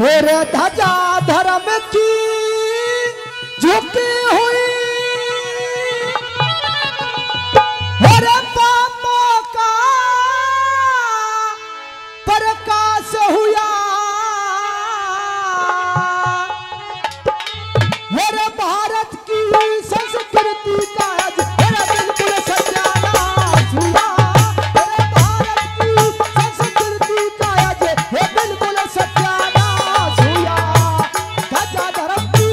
मेरे ध्वजा धर्म की झुकी हुई मेरे पापों का प्रकाश हुआ मेरे भारत की संस्कृति का मेरा बिल्कुल सत्यानाश हुआ मेरे भारत की संस्कृति का ये बिल्कुल सत्यानाश हुआ ध्वजा धर्म की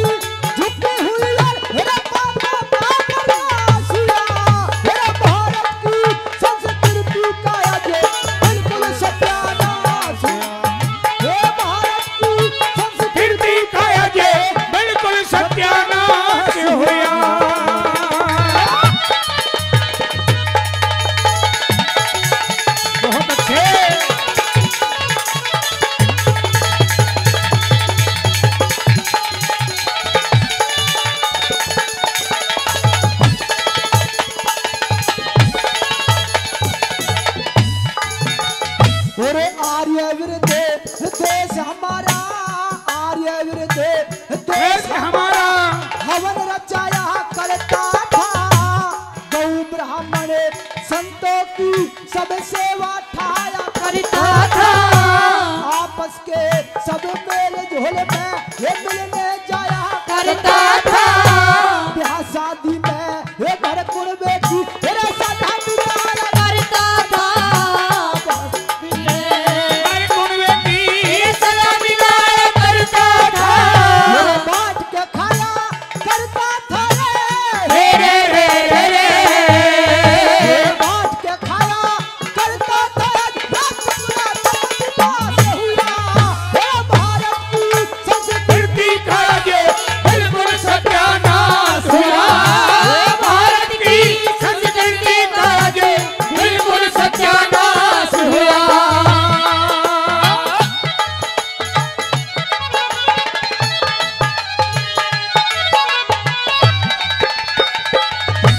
झुकी हुई मेरे पापों का प्रकाश हुआ मेरे भारत की संस्कृति का ये बिल्कुल सत्यानाश हुआ मेरे भारत की संस्कृति का ये बिल्कुल सत्यानाश हुआ। बहुत अच्छे। अरे आर्य विरुद्ध देश हमारा आर्य विरुद्ध देश हमारा हवन रचाया करता था गौ ब्राह्मण संतों की सब सेवा ठाया करता था आपस के सब मेल झोल में ये मिलने जाया करता था ब्याह शादी में ये घर कुल बेटी तेरा साधा बिगाड़ करता था मेरे बांट के खाया करता था रे बांट के खाया करता था भारत की संस्कृति का ये बिल्कुल सत्यानाश हुआ। भारत की संस्कृति का ये बिल्कुल सत्यानाश हुआ।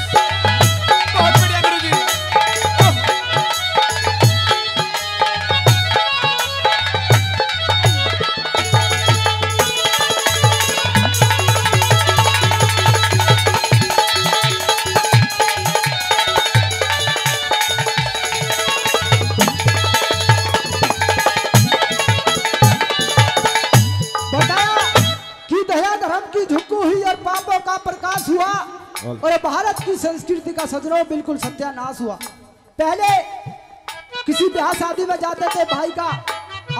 बहुत बढ़िया गुरुजी। बताया कि दया धर्म की झुकी हुई और पापों का प्रकाश हुआ और भारत की संस्कृति का सजनो बिल्कुल सत्यानाश हुआ। पहले किसी ब्याह शादी में जाते थे भाई का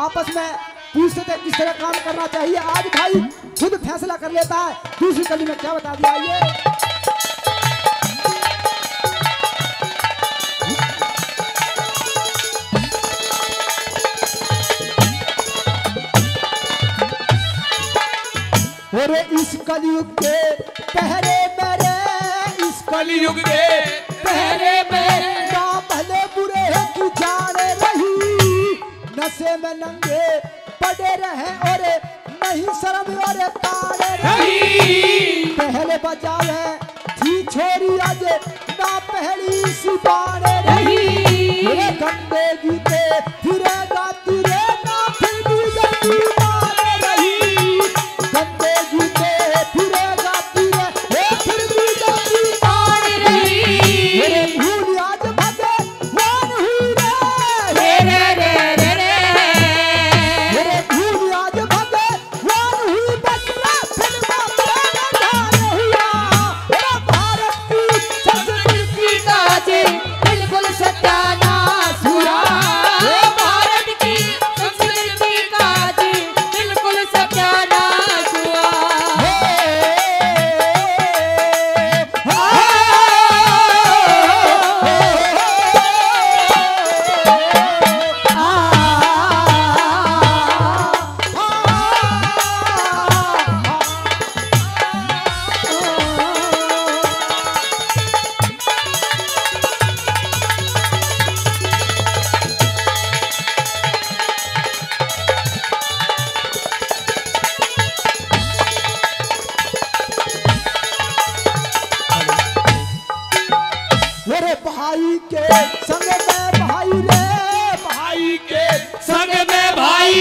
आपस में पूछते थे किस तरह काम करना चाहिए आज भाई खुद फैसला कर लेता है दूसरी कली में क्या बता दिया ये और इस कलयुग के पहरे मेरे इस कलयुग के पहरे में ना भले बुरे की जाने रही नशे में नंगे पड़े रहे और नहीं शर्म और ताड़े रही पहले बजावे थी छोरी आज ना पहली सितारे रही मेरे गंदे गीते फिरे गाती रे ना फिर भी गंदी मारे रही गंदे गीते फिरे गाती रे फिर भी गंदी मारे रही मेरे भूल आज भगवान हुई रे मेरे भूल आज भगवान हुई बचला फिर बाबा जान हुआ मेरा भारत की संस्कृति का जे बिल्कुल सत्यानाश हुआ भारत की संस्कृति का जी बिल्कुल सत्यानाश हुआ। मेरे भाई के संग में भाई रे भाई के संग में भाई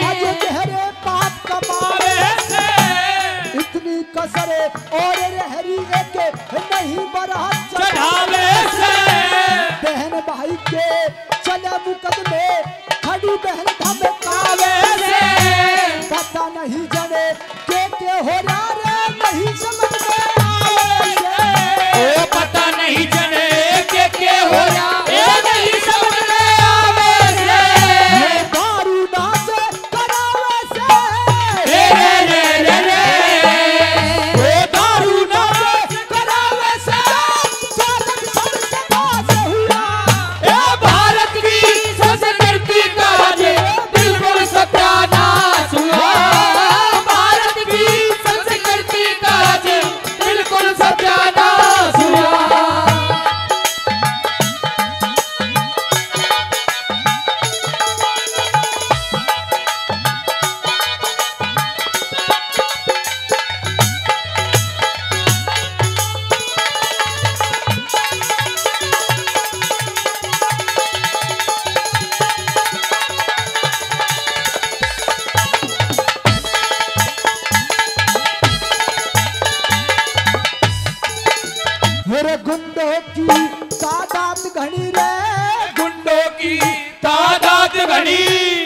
आज गहरे पाप और रहरी एक नहीं बारात चढ़ावे से बहन भाई के चले मुकदमे खड़ी बहन धमकावे से पता नहीं जने के हो रहा रे नहीं समझ में आवे से ओ पता नहीं जने के हो रहा ए नहीं समझ में आवे से ये दारू ना से करावे से रे रे रे रे ओ दारू ना से करावे से चालक सबसे पास हुआ ए भारत की संस्कृति का आज बिल्कुल सत्यानाश हुआ भारत की संस्कृति का आज बिल्कुल सत्यानाश हुआ मेरे गुंडों की तादाद घनी रे गुंडों की तादाद घनी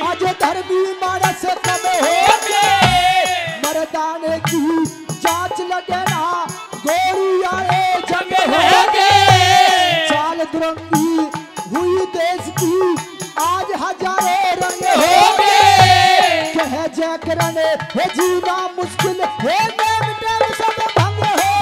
आज धर्मी मानस कम हो मर्दाने की जांच लगे ना गोरी आए जंग हो चाल दुरंगी हुई देश की आज हजारों रंग हो कह जय करने हे जीना मुश्किल हे नेम टेम सब भंग हो